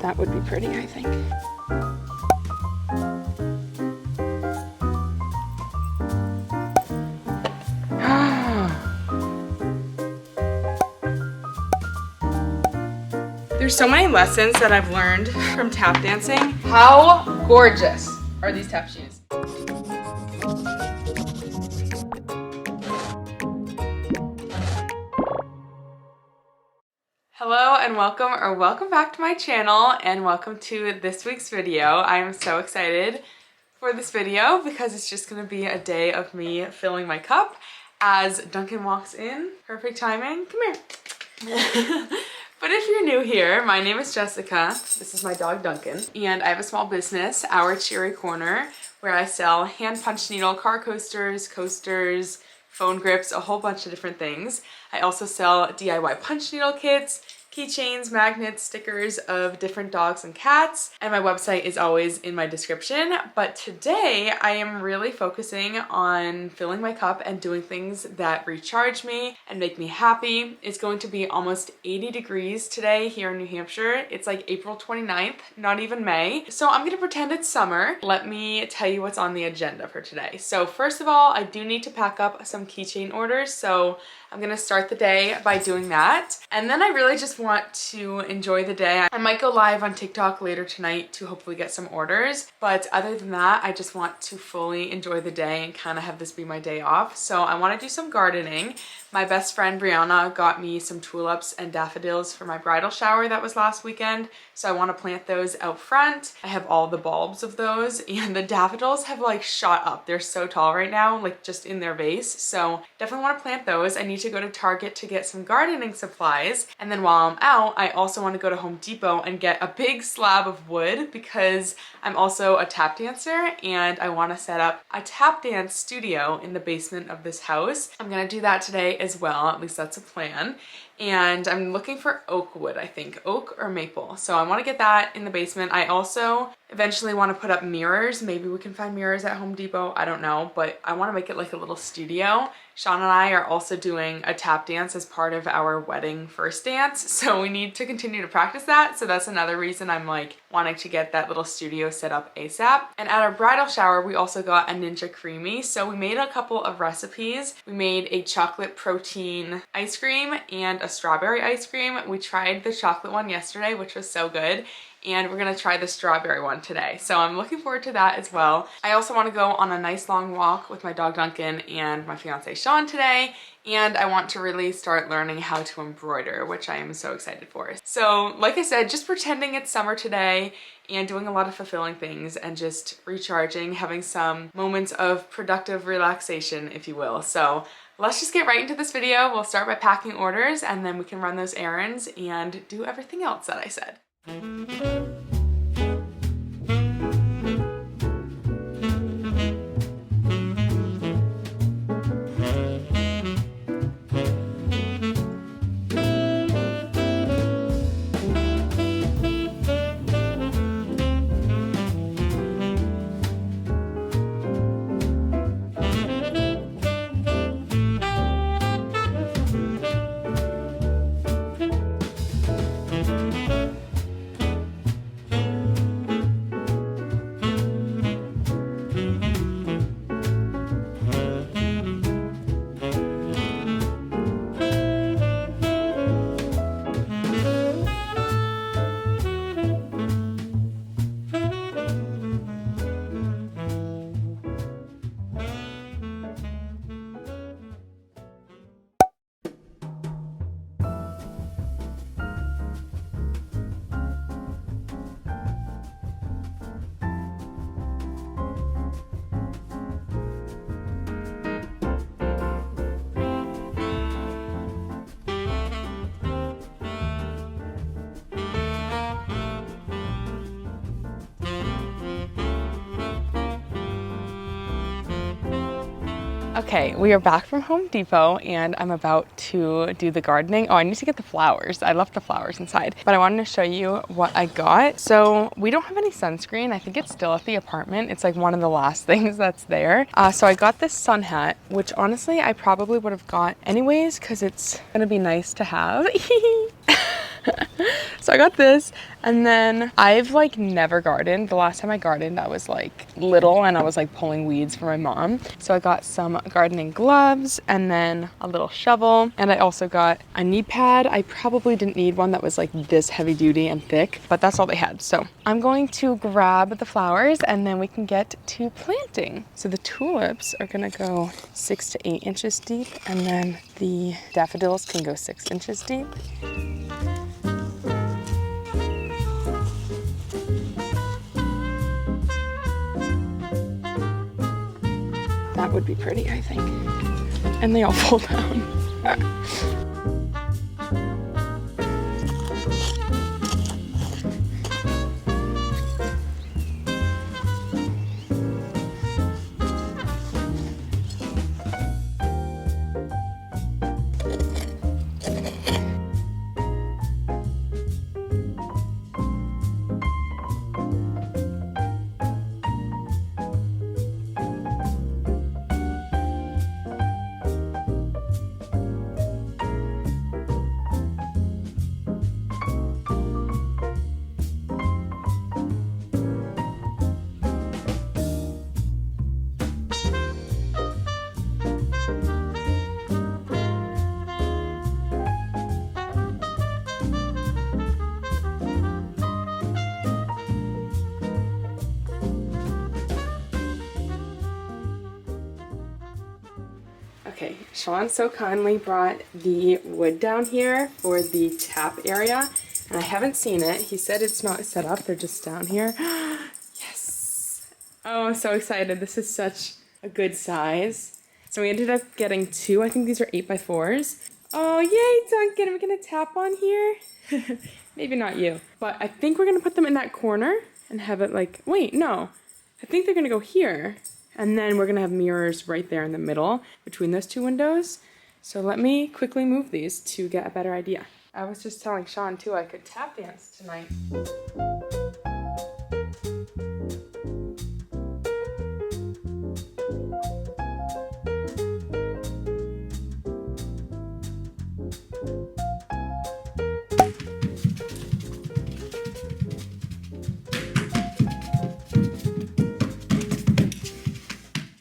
That would be pretty, I think. There's so many lessons that I've learned from tap dancing. How gorgeous are these tap shoes? Hello and welcome back to my channel and welcome to this week's video. I am so excited for this video because it's just gonna be a day of me filling my cup as Duncan walks in. Perfect timing. Come here. But if you're new here, my name is Jessica. This is my dog Duncan. And I have a small business, our Cheery Corner, where I sell hand punch needle car coasters, phone grips, a whole bunch of different things. I also sell DIY punch needle kits, keychains, magnets, stickers of different dogs and cats, and my website is always in my description. But today I am really focusing on filling my cup and doing things that recharge me and make me happy. It's going to be almost 80 degrees today here in New Hampshire. It's like April 29th, not even May. So I'm gonna pretend it's summer. Let me tell you what's on the agenda for today. So first of all, I do need to pack up some keychain orders. So I'm gonna start the day by doing that. And then I really just want to enjoy the day. I might go live on TikTok later tonight to hopefully get some orders. But other than that, I just want to fully enjoy the day and kind of have this be my day off. So I wanna do some gardening. My best friend Brianna got me some tulips and daffodils for my bridal shower that was last weekend. So I wanna plant those out front. I have all the bulbs of those and the daffodils have like shot up. They're so tall right now, like just in their vase. So definitely wanna plant those. I need to go to Target to get some gardening supplies. And then while I'm out, I also want to go to Home Depot and get a big slab of wood because I'm also a tap dancer and I want to set up a tap dance studio in the basement of this house. I'm gonna do that today as well, at least that's a plan. And I'm looking for oak wood, I think, oak or maple. So I want to get that in the basement. I also eventually want to put up mirrors. Maybe we can find mirrors at Home Depot, I don't know, but I want to make it like a little studio. Sean and I are also doing a tap dance as part of our wedding first dance, so we need to continue to practice that. So that's another reason I'm like wanting to get that little studio set up ASAP. And at our bridal shower, we also got a Ninja Creamy. So we made a couple of recipes. We made a chocolate protein ice cream and a strawberry ice cream. We tried the chocolate one yesterday, which was so good. And we're gonna try the strawberry one today. So I'm looking forward to that as well. I also wanna go on a nice long walk with my dog Duncan and my fiance Sean today. And I want to really start learning how to embroider, which I am so excited for. So like I said, just pretending it's summer today and doing a lot of fulfilling things and just recharging, having some moments of productive relaxation, if you will. So let's just get right into this video. We'll start by packing orders and then we can run those errands and do everything else that I said. Okay, we are back from Home Depot and I'm about to do the gardening. Oh, I need to get the flowers. I left the flowers inside, but I wanted to show you what I got. So we don't have any sunscreen. I think it's still at the apartment. It's like one of the last things that's there. So I got this sun hat, which honestly I probably would have got anyways because it's gonna be nice to have. So I got this, and then I've like never gardened. The last time I gardened, I was like little and I was like pulling weeds for my mom. So I got some gardening gloves and then a little shovel. And I also got a knee pad. I probably didn't need one that was like this heavy duty and thick, but that's all they had. So I'm going to grab the flowers and then we can get to planting. So the tulips are gonna go 6 to 8 inches deep, and then the daffodils can go 6 inches deep. That would be pretty, I think. And they all fall down. Okay, Sean so kindly brought the wood down here for the tap area, and I haven't seen it. He said it's not set up, they're just down here. Yes! Oh, I'm so excited. This is such a good size. So we ended up getting 2. I think these are 8x4s. Oh, yay, Duncan! Are we gonna tap on here? Maybe not you. But I think we're gonna put them in that corner and have it like, wait, no. I think they're gonna go here. And then we're gonna have mirrors right there in the middle between those 2 windows. So let me quickly move these to get a better idea. I was just telling Sean too I could tap dance tonight.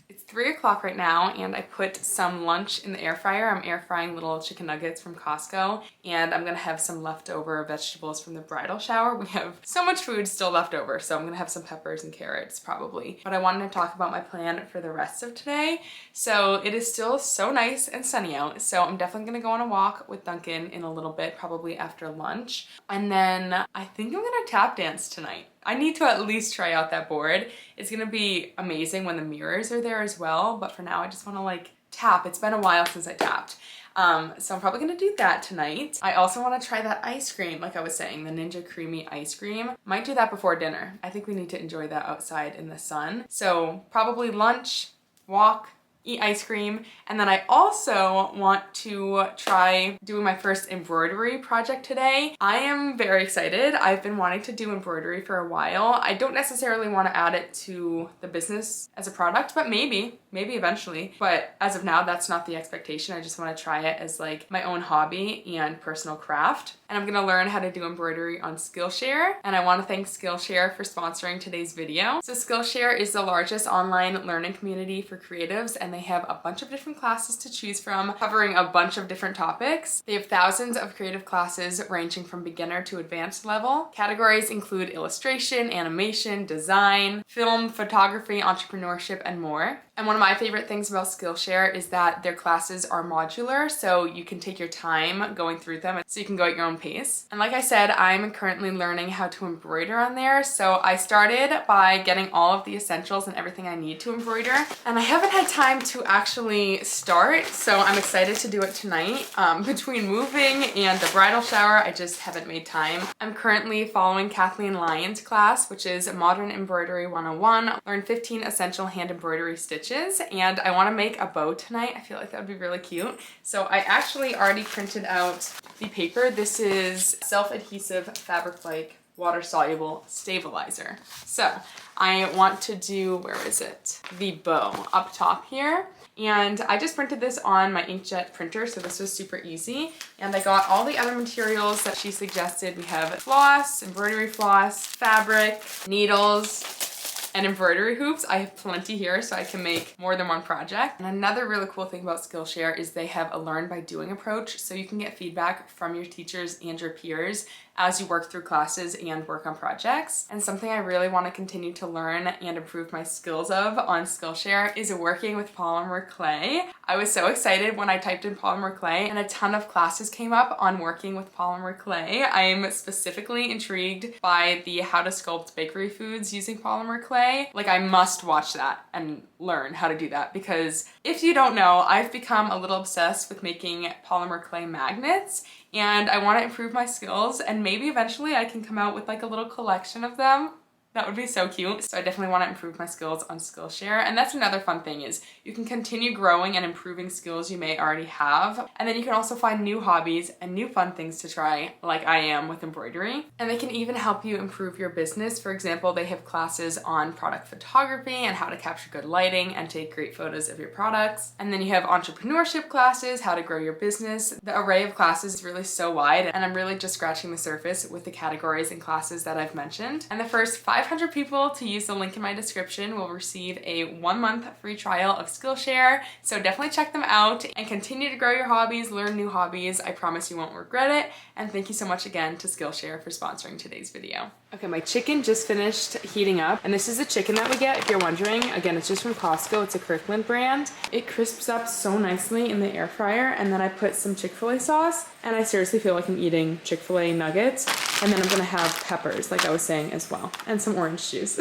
It's 3 o'clock right now, and I put some lunch in the air fryer. I'm air frying little chicken nuggets from Costco, and I'm gonna have some leftover vegetables from the bridal shower. We have so much food still left over, so I'm gonna have some peppers and carrots probably. But I wanted to talk about my plan for the rest of today. So it is still so nice and sunny out, so I'm definitely gonna go on a walk with Duncan in a little bit, probably after lunch. And then I think I'm gonna tap dance tonight. I need to at least try out that board. It's gonna be amazing when the mirrors are there as well, but for now I just wanna like tap. It's been a while since I tapped. So I'm probably gonna do that tonight. I also wanna try that ice cream, like I was saying, the Ninja Creamy ice cream. Might do that before dinner. I think we need to enjoy that outside in the sun. So probably lunch, walk, eat ice cream, and then I also want to try doing my first embroidery project today. I am very excited. I've been wanting to do embroidery for a while. I don't necessarily want to add it to the business as a product, but maybe eventually. But as of now, that's not the expectation. I just want to try it as like my own hobby and personal craft. And I'm gonna learn how to do embroidery on Skillshare. And I want to thank Skillshare for sponsoring today's video. So Skillshare is the largest online learning community for creatives, and they have a bunch of different classes to choose from, covering a bunch of different topics. They have thousands of creative classes ranging from beginner to advanced level. Categories include illustration, animation, design, film, photography, entrepreneurship, and more. And one of my favorite things about Skillshare is that their classes are modular, so you can take your time going through them, so you can go at your own pace. And like I said, I'm currently learning how to embroider on there, so I started by getting all of the essentials and everything I need to embroider, and I haven't had time to actually start, so I'm excited to do it tonight. Between moving and the bridal shower, I just haven't made time. I'm currently following Kathleen Lyon's class, which is Modern Embroidery 101. Learn 15 essential hand embroidery stitches. classes, and I want to make a bow tonight. I feel like that would be really cute. So I actually already printed out the paper. This is self-adhesive fabric-like water-soluble stabilizer. So I want to do, where is it? The bow up top here. And I just printed this on my inkjet printer, so this was super easy. And I got all the other materials that she suggested. We have floss, embroidery floss, fabric, needles, and embroidery hoops. I have plenty here so I can make more than one project. And another really cool thing about Skillshare is they have a learn by doing approach, so you can get feedback from your teachers and your peers as you work through classes and work on projects. And something I really want to continue to learn and improve my skills of on Skillshare is working with polymer clay. I was so excited when I typed in polymer clay and a ton of classes came up on working with polymer clay. I'm specifically intrigued by the how to sculpt bakery foods using polymer clay. Like, I must watch that and learn how to do that, because if you don't know, I've become a little obsessed with making polymer clay magnets, and I want to improve my skills, and maybe eventually I can come out with like a little collection of them. That would be so cute. So I definitely want to improve my skills on Skillshare. And that's another fun thing, is you can continue growing and improving skills you may already have. And then you can also find new hobbies and new fun things to try, like I am with embroidery. And they can even help you improve your business. For example, they have classes on product photography and how to capture good lighting and take great photos of your products. And then you have entrepreneurship classes, how to grow your business. The array of classes is really so wide, and I'm really just scratching the surface with the categories and classes that I've mentioned. And the first 500 people to use the link in my description will receive a 1-month free trial of Skillshare. So definitely check them out and continue to grow your hobbies, learn new hobbies. I promise you won't regret it. And thank you so much again to Skillshare for sponsoring today's video. Okay, my chicken just finished heating up, and this is the chicken that we get, if you're wondering. Again, it's just from Costco. It's a Kirkland brand. It crisps up so nicely in the air fryer, and then I put some Chick-fil-A sauce, and I seriously feel like I'm eating Chick-fil-A nuggets. And then I'm gonna have peppers, like I was saying, as well, and some orange juice.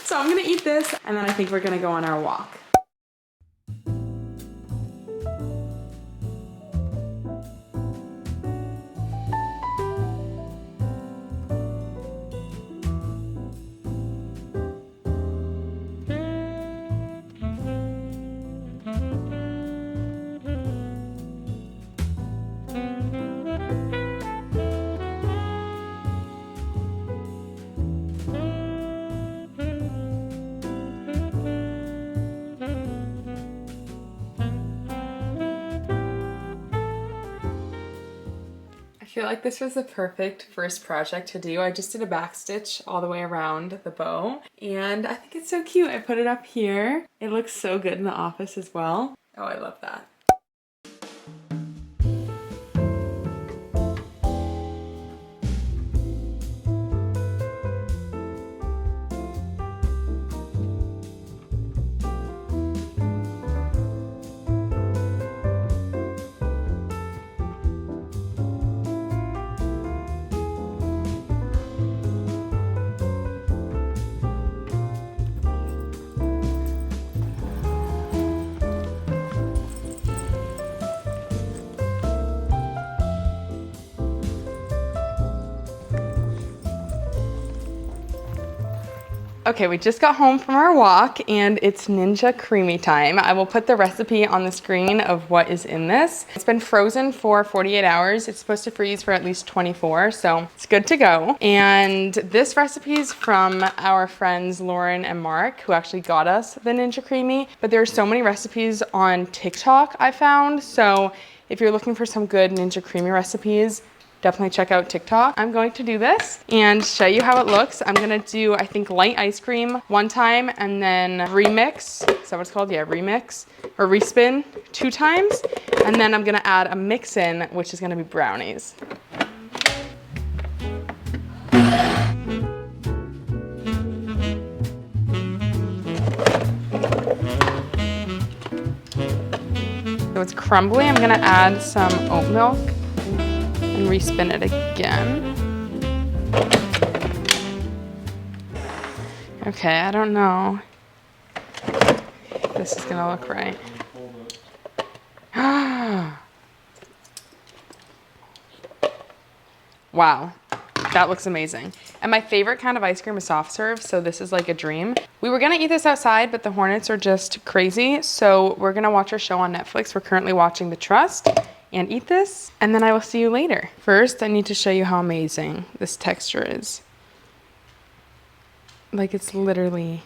So I'm gonna eat this, and then I think we're gonna go on our walk. I feel like this was the perfect first project to do. I just did a back stitch all the way around the bow, and I think it's so cute. I put it up here. It looks so good in the office as well. Oh, I love that. Okay, we just got home from our walk and it's Ninja Creamy time. I will put the recipe on the screen of what is in this. It's been frozen for 48 hours. It's supposed to freeze for at least 24, so it's good to go. And this recipe is from our friends Lauren and Mark, who actually got us the Ninja Creamy. But there are so many recipes on TikTok I found, so if you're looking for some good Ninja Creamy recipes, definitely check out TikTok. I'm going to do this and show you how it looks. I'm gonna do, I think, light ice cream one time and then remix. Is that what it's called? Yeah, remix or respin 2 times. And then I'm gonna add a mix in, which is gonna be brownies. So it's crumbly. I'm gonna add some oat milk and respin it again. Okay, I don't know if this is gonna look right. Wow. That looks amazing. And my favorite kind of ice cream is soft serve, so this is like a dream. We were gonna eat this outside, but the hornets are just crazy, so we're gonna watch our show on Netflix. We're currently watching The Trust, and eat this, and then I will see you later. First, I need to show you how amazing this texture is. Like, it's literally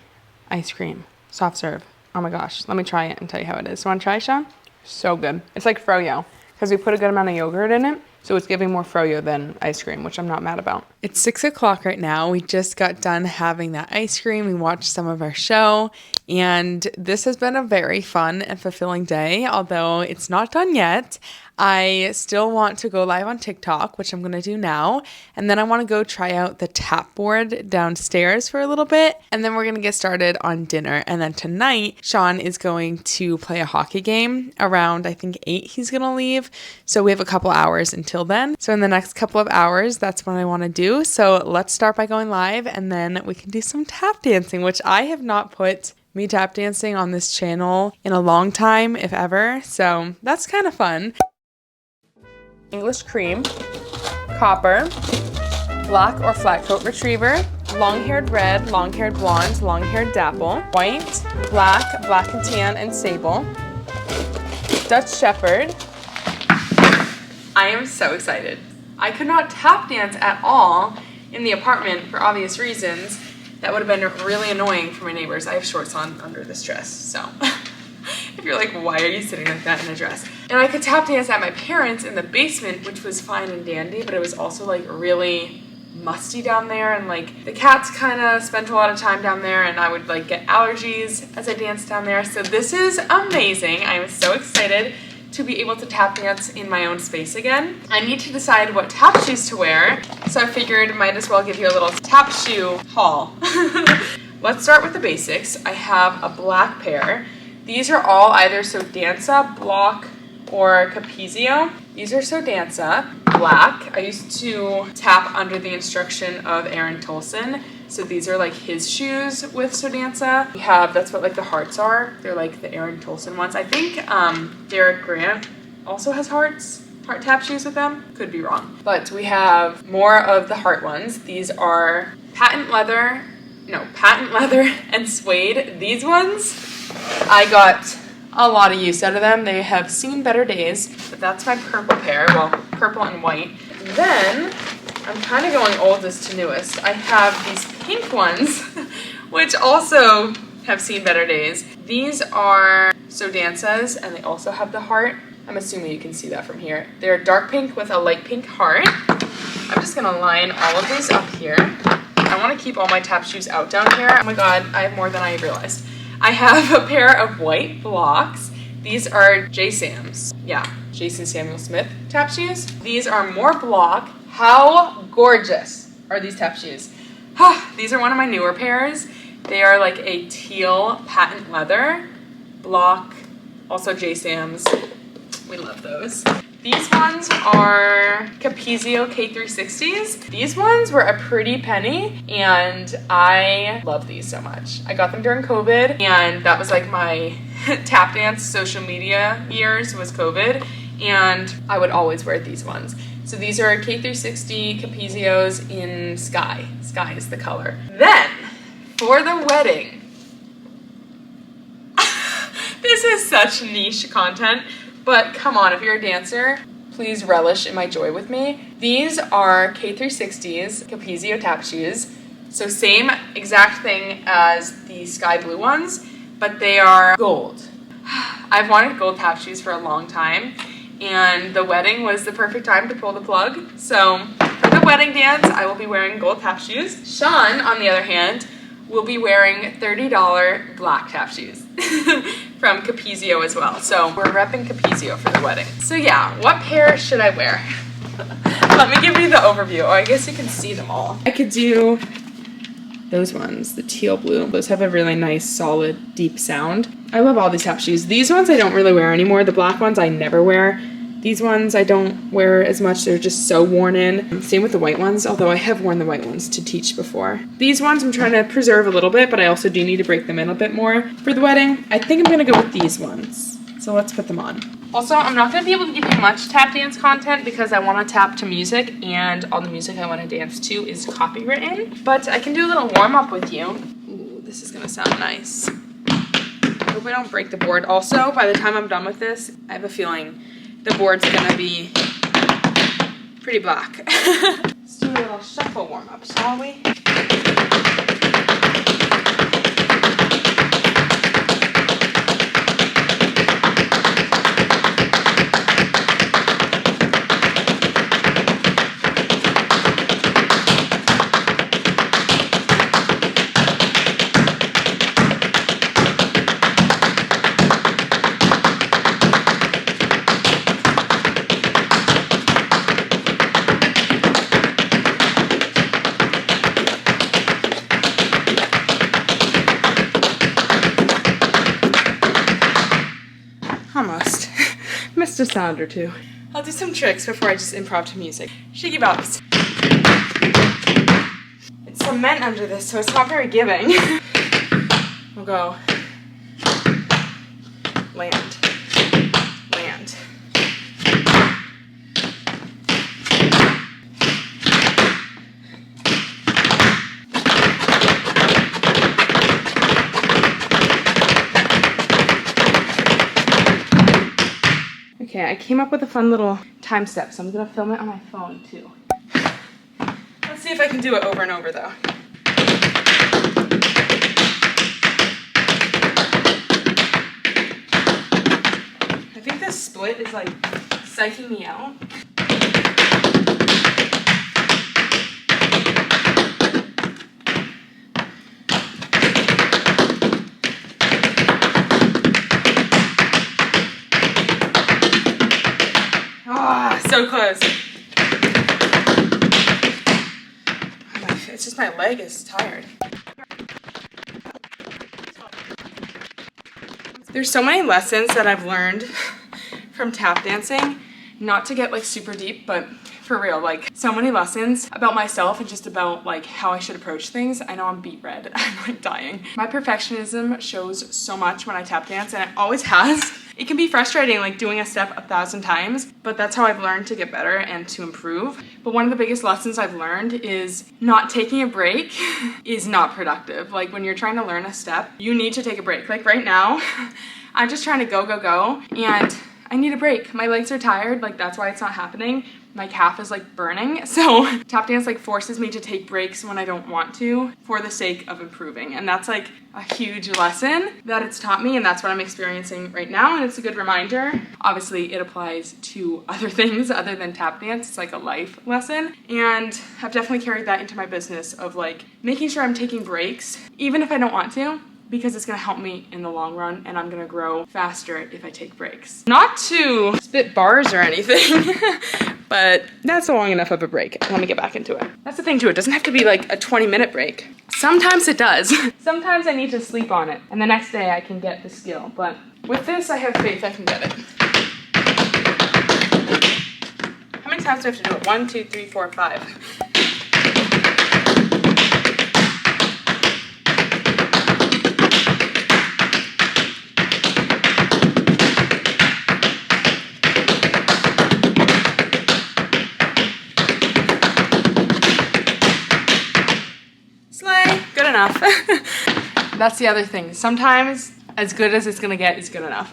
ice cream, soft serve. Oh my gosh, let me try it and tell you how it is. So wanna try, Sean? So good. It's like froyo, because we put a good amount of yogurt in it. So it's giving more froyo than ice cream, which I'm not mad about. It's 6 o'clock right now. We just got done having that ice cream. We watched some of our show, and this has been a very fun and fulfilling day, although it's not done yet. I still want to go live on TikTok, which I'm going to do now. And then I want to go try out the tap board downstairs for a little bit. And then we're going to get started on dinner. And then tonight, Sean is going to play a hockey game around, I think 8 he's going to leave. So we have a couple hours until then. So in the next couple of hours, that's what I want to do. So let's start by going live, and then we can do some tap dancing, which I have not put me tap dancing on this channel in a long time, if ever. So that's kind of fun. English cream, copper, black or flat coat retriever, long-haired red, long-haired blonde, long-haired dapple, white, black, black and tan, and sable, Dutch shepherd. I am so excited. I could not tap dance at all in the apartment for obvious reasons. That would have been really annoying for my neighbors. I have shorts on under this dress, so if you're like, why are you sitting like that in a dress? And I could tap dance at my parents' in the basement, which was fine and dandy, but it was also like really musty down there, and like the cats kind of spent a lot of time down there, and I would like get allergies as I danced down there. So this is amazing. I am so excited to be able to tap dance in my own space again. I need to decide what tap shoes to wear, so I figured might as well give you a little tap shoe haul. Let's start with the basics. I have a black pair. These are all either So Danza, Block, or Capizio. These are So Danza, black. I used to tap under the instruction of Aaron Tolson. So these are like his shoes with So Danza. We have, that's what like the hearts are. They're like the Aaron Tolson ones. I think Derek Grant also has heart tap shoes with them. Could be wrong. But we have more of the heart ones. These are patent leather and suede. These ones, I got a lot of use out of them. They have seen better days, but that's my purple pair. Well, purple and white. Then I'm kind of going oldest to newest. I have these pink ones, which also have seen better days. These are So Danza's, and they also have the heart. I'm assuming you can see that from here. They're dark pink with a light pink heart. I'm just gonna line all of these up here. I want to keep all my tap shoes out down here. Oh my god, I have more than I realized. I have a pair of white blocks. These are J-Sam's. Yeah, Jason Samuel Smith tap shoes. These are more block. How gorgeous are these tap shoes? These are one of my newer pairs. They are like a teal patent leather block. Also J-Sam's. We love those. These ones are Capizio K360s. These ones were a pretty penny, and I love these so much. I got them during COVID, and that was like my tap dance social media years was COVID, and I would always wear these ones. So these are K360 Capizios in Sky. Sky is the color. Then, for the wedding, this is such niche content, but come on, if you're a dancer, please relish in my joy with me. These are K360s, Capizio tap shoes. So same exact thing as the sky blue ones, but they are gold. I've wanted gold tap shoes for a long time, and the wedding was the perfect time to pull the plug. So for the wedding dance, I will be wearing gold tap shoes. Sean, on the other hand, will be wearing $30 black tap shoes from Capizio as well. So we're repping Capizio for the wedding. So yeah, what pair should I wear? Let me give you the overview. Oh, I guess you can see them all. I could do those ones, the teal blue. Those have a really nice, solid, deep sound. I love all these tap shoes. These ones I don't really wear anymore. The black ones I never wear. These ones I don't wear as much. They're just so worn in. Same with the white ones, although I have worn the white ones to teach before. These ones I'm trying to preserve a little bit, but I also do need to break them in a bit more for the wedding. I think I'm gonna go with these ones. So let's put them on. Also, I'm not going to be able to give you much tap dance content because I want to tap to music, and all the music I want to dance to is copywritten. But I can do a little warm-up with you. Ooh, this is going to sound nice. I hope I don't break the board. Also, by the time I'm done with this, I have a feeling the board's going to be pretty black. Let's do a little shuffle warm-up, shall we? Almost. Missed a sound or two. I'll do some tricks before I just improv to music. Cheery Box. It's cement under this, so it's not very giving. We'll go land, land. Okay, I came up with a fun little time step, so I'm gonna film it on my phone too. Let's see if I can do it over and over though. I think this split is like psyching me out. So close. It's just my leg is tired. There's so many lessons that I've learned from tap dancing, not to get like super deep, but for real, like so many lessons about myself and just about like how I should approach things. I know I'm beet red. I'm like dying. My perfectionism shows so much when I tap dance, and it always has. It can be frustrating like doing a step 1,000 times, but that's how I've learned to get better and to improve. But one of the biggest lessons I've learned is not taking a break is not productive. Like when you're trying to learn a step, you need to take a break. Like right now, I'm just trying to go, and I need a break. My legs are tired, like that's why it's not happening. My calf is like burning. So tap dance like forces me to take breaks when I don't want to for the sake of improving. And that's like a huge lesson that it's taught me, and that's what I'm experiencing right now. And it's a good reminder. Obviously it applies to other things other than tap dance. It's like a life lesson. And I've definitely carried that into my business of like making sure I'm taking breaks, even if I don't want to, because it's gonna help me in the long run, and I'm gonna grow faster if I take breaks. Not to spit bars or anything, but that's long enough of a break. Let me get back into it. That's the thing too, it doesn't have to be like a 20-minute break. Sometimes it does. Sometimes I need to sleep on it, and the next day I can get the skill, but with this I have faith I can get it. How many times do I have to do it? 1, 2, 3, 4, 5. Enough. That's the other thing. Sometimes as good as it's gonna get is good enough.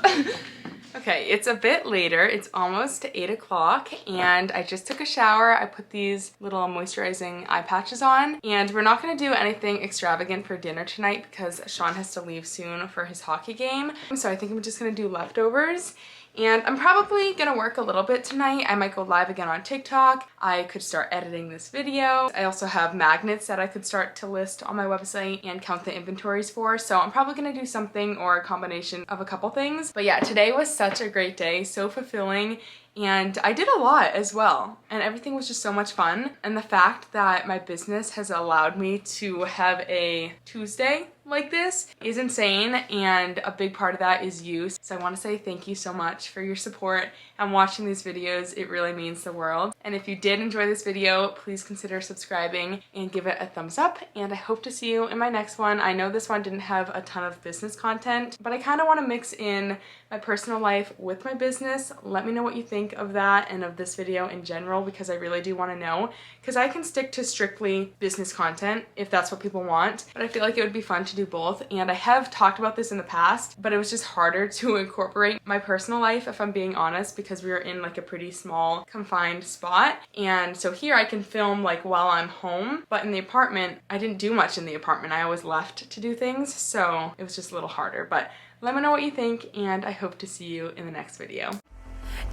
Okay, it's a bit later. It's almost 8 o'clock, and I just took a shower. I put these little moisturizing eye patches on, and we're not gonna do anything extravagant for dinner tonight because Sean has to leave soon for his hockey game. So I think I'm just gonna do leftovers. And I'm probably gonna work a little bit tonight. I might go live again on TikTok. I could start editing this video. I also have magnets that I could start to list on my website and count the inventories for. So I'm probably gonna do something or a combination of a couple things. But yeah, today was such a great day, so fulfilling. And I did a lot as well, and everything was just so much fun. And the fact that my business has allowed me to have a Tuesday like this is insane, and a big part of that is you. So I want to say thank you so much for your support and watching these videos. It really means the world. And if you did enjoy this video, please consider subscribing and give it a thumbs up, and I hope to see you in my next one. I know this one didn't have a ton of business content, but I kind of want to mix in my personal life with my business. Let me know what you think of that and of this video in general, because I really do want to know, because I can stick to strictly business content if that's what people want, but I feel like it would be fun to do both. And I have talked about this in the past, but it was just harder to incorporate my personal life, if I'm being honest, because we were in like a pretty small confined spot. And so here I can film like while I'm home, but in the apartment I didn't do much in the apartment. I always left to do things, so it was just a little harder. But let me know what you think, and I hope to see you in the next video.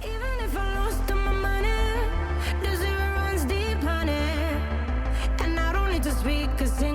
Even if I lost all my money, the zero runs deep, honey. And I don't need to speak, 'cause in